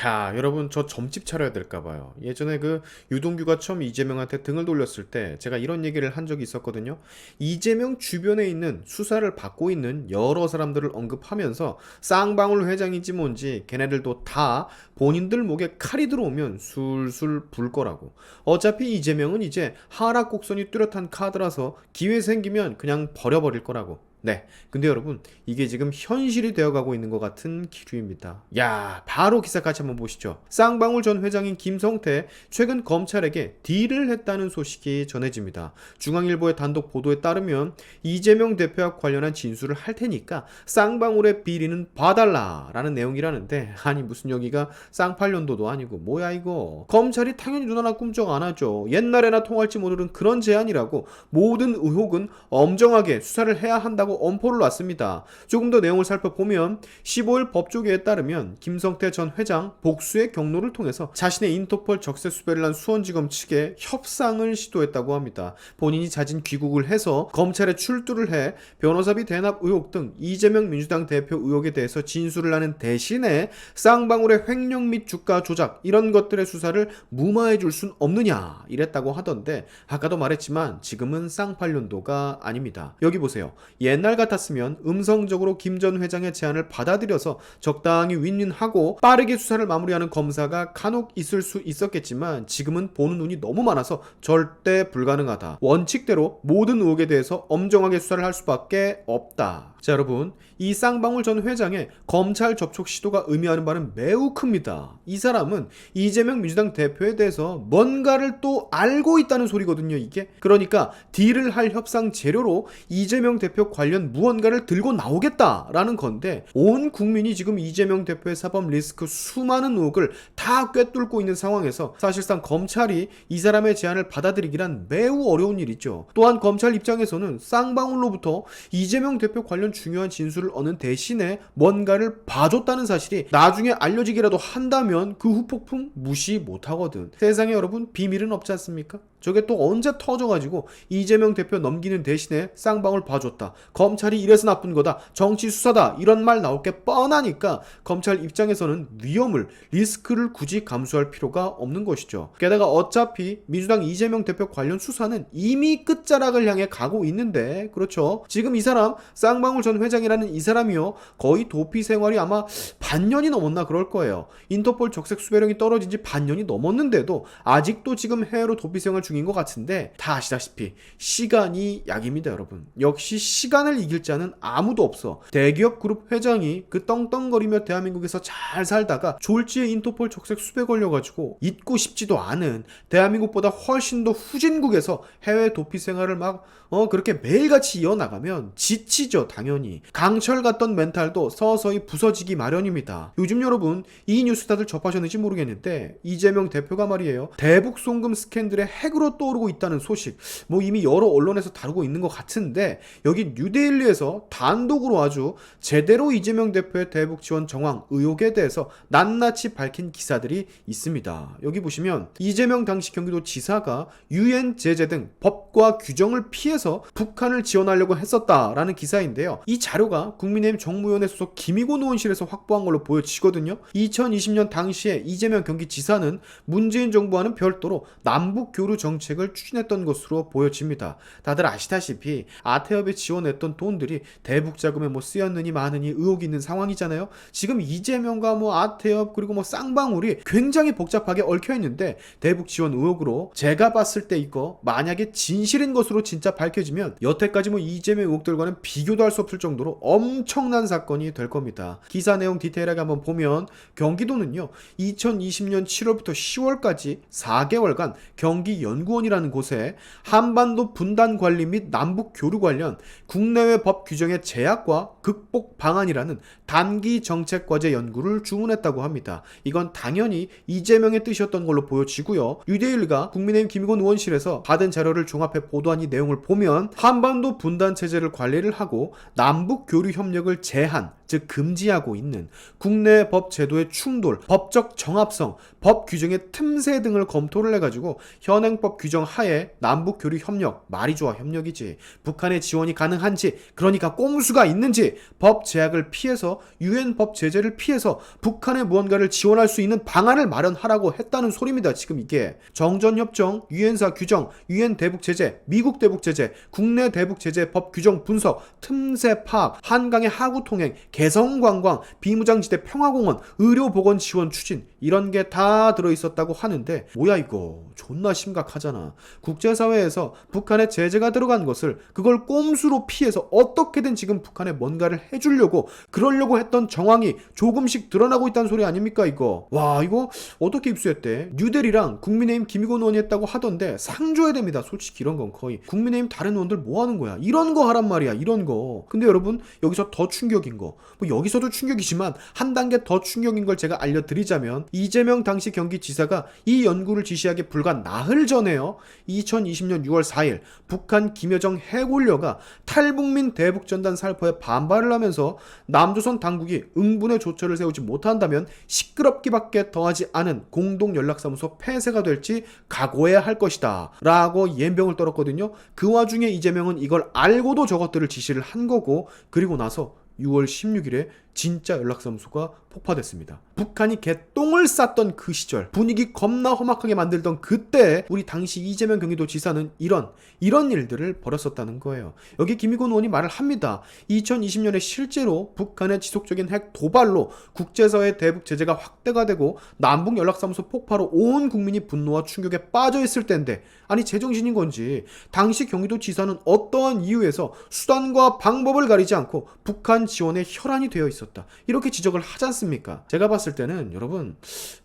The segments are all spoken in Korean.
야, 여러분, 저 점집 차려야 될까 봐요. 예전에 그 유동규가 처음 이재명한테 등을 돌렸을 때 제가 이런 얘기를 한 적이 있었거든요. 이재명 주변에 있는 수사를 받고 있는 여러 사람들을 언급하면서 쌍방울 회장인지 뭔지 걔네들도 다 본인들 목에 칼이 들어오면 술술 불 거라고. 어차피 이재명은 이제 하락 곡선이 뚜렷한 카드라서 기회 생기면 그냥 버려버릴 거라고. 네. 근데 여러분, 이게 지금 현실이 되어가고 있는 것 같은 기류입니다. 야, 바로 기사 같이 한번 보시죠. 쌍방울 전 회장인 김성태, 최근 검찰에게 딜을 했다는 소식이 전해집니다. 중앙일보의 단독 보도에 따르면 이재명 대표와 관련한 진술을 할 테니까 쌍방울의 비리는 봐달라라는 내용이라는데, 아니 무슨 여기가 쌍팔년도도 아니고 뭐야 이거. 검찰이 당연히 눈 하나 꿈쩍 안 하죠. 옛날에나 통할지 모르는 그런 제안이라고 모든 의혹은 엄정하게 수사를 해야 한다고 엄포를 놨습니다. 조금 더 내용을 살펴보면 15일 법조계에 따르면 김성태 전 회장 복수의 경로를 통해서 자신의 인터폴 적세 수배를 한 수원지검 측에 협상을 시도했다고 합니다. 본인이 자진 귀국을 해서 검찰에 출두를 해 변호사비 대납 의혹 등 이재명 민주당 대표 의혹에 대해서 진술을 하는 대신에 쌍방울의 횡령 및 주가 조작 이런 것들의 수사를 무마해 줄 순 없느냐 이랬다고 하던데, 아까도 말했지만 지금은 쌍팔년도가 아닙니다. 여기 보세요. 옛날 같았으면 음성적으로 김 전 회장의 제안을 받아들여서 적당히 윈윈하고 빠르게 수사를 마무리하는 검사가 간혹 있을 수 있었겠지만, 지금은 보는 눈이 너무 많아서 절대 불가능하다. 원칙대로 모든 의혹에 대해서 엄정하게 수사를 할 수밖에 없다. 자, 여러분, 이 쌍방울 전 회장의 검찰 접촉 시도가 의미하는 바는 매우 큽니다. 이 사람은 이재명 민주당 대표에 대해서 뭔가를 또 알고 있다는 소리거든요, 이게. 그러니까 딜을 할 협상 재료로 이재명 대표 관련 무언가를 들고 나오겠다라는 건데, 온 국민이 지금 이재명 대표의 사법 리스크 수많은 의혹을 다 꿰뚫고 있는 상황에서 사실상 검찰이 이 사람의 제안을 받아들이기란 매우 어려운 일이죠. 또한 검찰 입장에서는 쌍방울로부터 이재명 대표 관련 중요한 진술을 얻는 대신에 뭔가를 봐줬다는 사실이 나중에 알려지기라도 한다면 그 후폭풍 무시 못하거든. 세상에 여러분, 비밀은 없지 않습니까? 저게 또 언제 터져가지고 이재명 대표 넘기는 대신에 쌍방울 봐줬다, 검찰이 이래서 나쁜 거다, 정치 수사다, 이런 말 나올 게 뻔하니까 검찰 입장에서는 위험을, 리스크를 굳이 감수할 필요가 없는 것이죠. 게다가 어차피 민주당 이재명 대표 관련 수사는 이미 끝자락을 향해 가고 있는데, 그렇죠, 지금 이 사람 쌍방울 전 회장이라는 이 사람이요, 거의 도피 생활이 아마 반년이 넘었나 그럴 거예요. 인터폴 적색 수배령이 떨어진 지 반년이 넘었는데도 아직도 지금 해외로 도피 생활 중인 것 같은데, 다 아시다시피 시간이 약입니다, 여러분. 역시 시간을 이길 자는 아무도 없어. 대기업 그룹 회장이 그 떵떵거리며 대한민국에서 잘 살다가 졸지에 인터폴 적색 수배 걸려가지고 잊고 싶지도 않은 대한민국보다 훨씬 더 후진국에서 해외 도피 생활을 막 그렇게 매일같이 이어나가면 지치죠, 당연히. 강철 같던 멘탈도 서서히 부서지기 마련입니다. 요즘 여러분 이 뉴스 다들 접하셨는지 모르겠는데, 이재명 대표가 말이에요, 대북 송금 스캔들의 핵으로 떠오르고 있다는 소식 뭐 이미 여러 언론에서 다루고 있는 것 같은데, 여기 뉴데일리에서 단독으로 아주 제대로 이재명 대표의 대북 지원 정황 의혹에 대해서 낱낱이 밝힌 기사들이 있습니다. 여기 보시면 이재명 당시 경기도지사가 유엔 제재 등 법과 규정을 피해서 북한을 지원하려고 했었다라는 기사인데요. 이 자료가 국민의힘 정무위원회 소속 김희곤 의원실에서 확보한 걸로 보여지거든요. 2020년 당시에 이재명 경기지사는 문재인 정부와는 별도로 남북 교류 정책을 추진했던 것으로 보여집니다. 다들 아시다시피 아태협에 지원했던 돈들이 대북 자금에 뭐 쓰였느니 마느니 의혹이 있는 상황이잖아요. 지금 이재명과 뭐 아태협 그리고 뭐 쌍방울이 굉장히 복잡하게 얽혀 있는데, 대북 지원 의혹으로 제가 봤을 때 이거 만약에 진실인 것으로 진짜 밝혀지면 여태까지 뭐 이재명 의혹들과는 비교도 할 수 없을 정도로 엄청난 사건이 될 겁니다. 기사 내용 디테일하게 한번 보면, 경기도는요 2020년 7월부터 10월까지 4개월간 경기연구원이라는 곳에 한반도 분단 관리 및 남북 교류 관련 국내외 법 규정의 제약과 극복 방안이라는 단기 정책 과제 연구를 주문했다고 합니다. 이건 당연히 이재명의 뜻이었던 걸로 보여지고요. 유데일리가 국민의힘 김희곤 의원실에서 받은 자료를 종합해 보도한 이 내용을 보면, 한반도 분단 체제를 관리를 하고 남북 교류 협력을 제한, 즉 금지하고 있는 국내 법 제도의 충돌, 법적 정합성, 법 규정의 틈새 등을 검토를 해가지고 현행법 국제법 규정 하에 남북 교류 협력, 말이 좋아 협력이지, 북한의 지원이 가능한지, 그러니까 꼼수가 있는지, 법 제약을 피해서 유엔 법 제재를 피해서 북한에 무언가를 지원할 수 있는 방안을 마련하라고 했다는 소리입니다. 지금 이게 정전협정, 유엔사 규정, 유엔 대북 제재, 미국 대북 제재, 국내 대북 제재 법 규정 분석, 틈새 파악, 한강의 하구 통행, 개성관광, 비무장지대 평화공원, 의료보건 지원 추진, 이런 게 다 들어있었다고 하는데 뭐야 이거 존나 심각하잖아. 국제사회에서 북한에 제재가 들어간 것을 그걸 꼼수로 피해서 어떻게든 지금 북한에 뭔가를 해주려고 그러려고 했던 정황이 조금씩 드러나고 있다는 소리 아닙니까 이거. 와 이거 어떻게 입수했대? 뉴델이랑 국민의힘 김의곤 의원이 했다고 하던데 상줘야 됩니다. 솔직히 이런 건 거의 국민의힘 다른 의원들 뭐 하는 거야. 이런 거 하란 말이야. 이런 거. 근데 여러분 여기서 더 충격인 거, 뭐 여기서도 충격이지만 한 단계 더 충격인 걸 제가 알려드리자면, 이재명 당시 경기지사가 이 연구를 지시하기 불과 나흘 전에요, 2020년 6월 4일 북한 김여정 해골녀가 탈북민 대북전단 살포에 반발을 하면서 남조선 당국이 응분의 조처를 세우지 못한다면 시끄럽기밖에 더하지 않은 공동연락사무소 폐쇄가 될지 각오해야 할 것이다 라고 연병을 떨었거든요. 그 와중에 이재명은 이걸 알고도 저것들을 지시를 한 거고, 그리고 나서 6월 16일에 진짜 연락사무소가 폭파됐습니다. 북한이 개똥을 쌌던 그 시절, 분위기 겁나 험악하게 만들던 그때 우리 당시 이재명 경기도지사는 이런 일들을 벌였었다는 거예요. 여기 김의곤 의원이 말을 합니다. 2020년에 실제로 북한의 지속적인 핵 도발로 국제사회 대북 제재가 확대가 되고 남북 연락사무소 폭파로 온 국민이 분노와 충격에 빠져 있을 때인데, 아니 제정신인 건지 당시 경기도지사는 어떠한 이유에서 수단과 방법을 가리지 않고 북한 지원에 혈안이 되어 있었다, 이렇게 지적을 하지 않습니까? 제가 봤을 때는 여러분,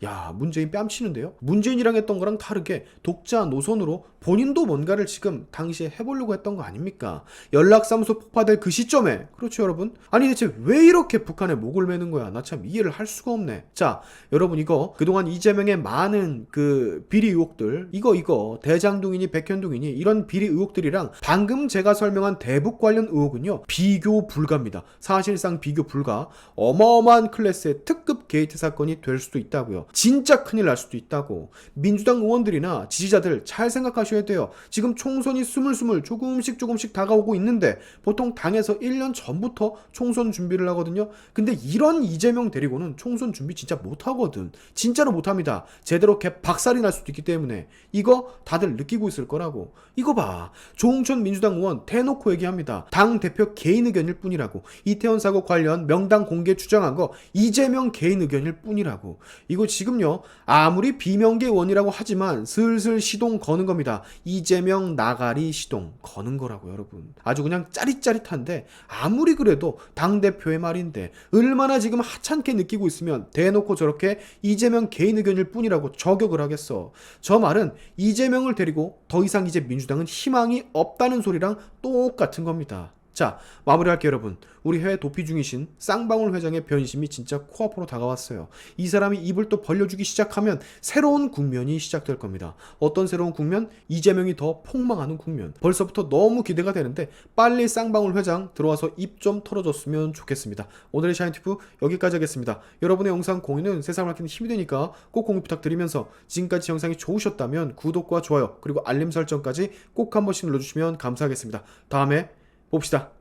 야 문재인 뺨치는데요. 문재인이랑 했던 거랑 다르게 독자 노선으로 본인도 뭔가를 지금 당시에 해보려고 했던 거 아닙니까? 연락사무소 폭파될 그 시점에. 그렇죠 여러분? 아니 대체 왜 이렇게 북한에 목을 매는 거야? 나 참 이해를 할 수가 없네. 자 여러분, 이거 그동안 이재명의 많은 그 비리 의혹들, 이거 대장동이니 백현동이니 이런 비리 의혹들이랑 방금 제가 설명한 대북 관련 의혹은요 비교 불가입니다. 사실상 비교 불가. 어마어마한 클래스의 특급 게이트 사건이 될 수도 있다고요. 진짜 큰일 날 수도 있다고. 민주당 의원들이나 지지자들 잘 생각하셔야 돼요. 지금 총선이 스물스물 조금씩 다가오고 있는데 보통 당에서 1년 전부터 총선 준비를 하거든요. 근데 이런 이재명 데리고는 총선 준비 진짜 못하거든. 진짜로 못합니다. 제대로 개 박살이 날 수도 있기 때문에. 이거 다들 느끼고 있을 거라고. 이거 봐, 조홍천 민주당 의원 대놓고 얘기합니다. 당대표 개인 의견일 뿐이라고. 이태원 사고 관련 명당 공개 주장한 거 이재명 개인 의견일 뿐이라고. 이거 지금요 아무리 비명계 의원이라고 하지만 슬슬 시동 거는 겁니다. 이재명 나가리 시동 거는 거라고 여러분. 아주 그냥 짜릿짜릿한데, 아무리 그래도 당대표의 말인데 얼마나 지금 하찮게 느끼고 있으면 대놓고 저렇게 이재명 개인 의견일 뿐이라고 저격을 하겠어. 저 말은 이재명을 데리고 더 이상 이제 민주당은 희망이 없다는 소리랑 똑같은 겁니다. 자, 마무리할게요 여러분. 우리 해외 도피 중이신 쌍방울 회장의 변심이 진짜 코앞으로 다가왔어요. 이 사람이 입을 또 벌려주기 시작하면 새로운 국면이 시작될 겁니다. 어떤 새로운 국면? 이재명이 더 폭망하는 국면. 벌써부터 너무 기대가 되는데 빨리 쌍방울 회장 들어와서 입 좀 털어줬으면 좋겠습니다. 오늘의 샤인티프 여기까지 하겠습니다. 여러분의 영상 공유는 세상을 밝히는 힘이 되니까 꼭 공유 부탁드리면서, 지금까지 영상이 좋으셨다면 구독과 좋아요 그리고 알림 설정까지 꼭 한 번씩 눌러주시면 감사하겠습니다. 다음에 봅시다.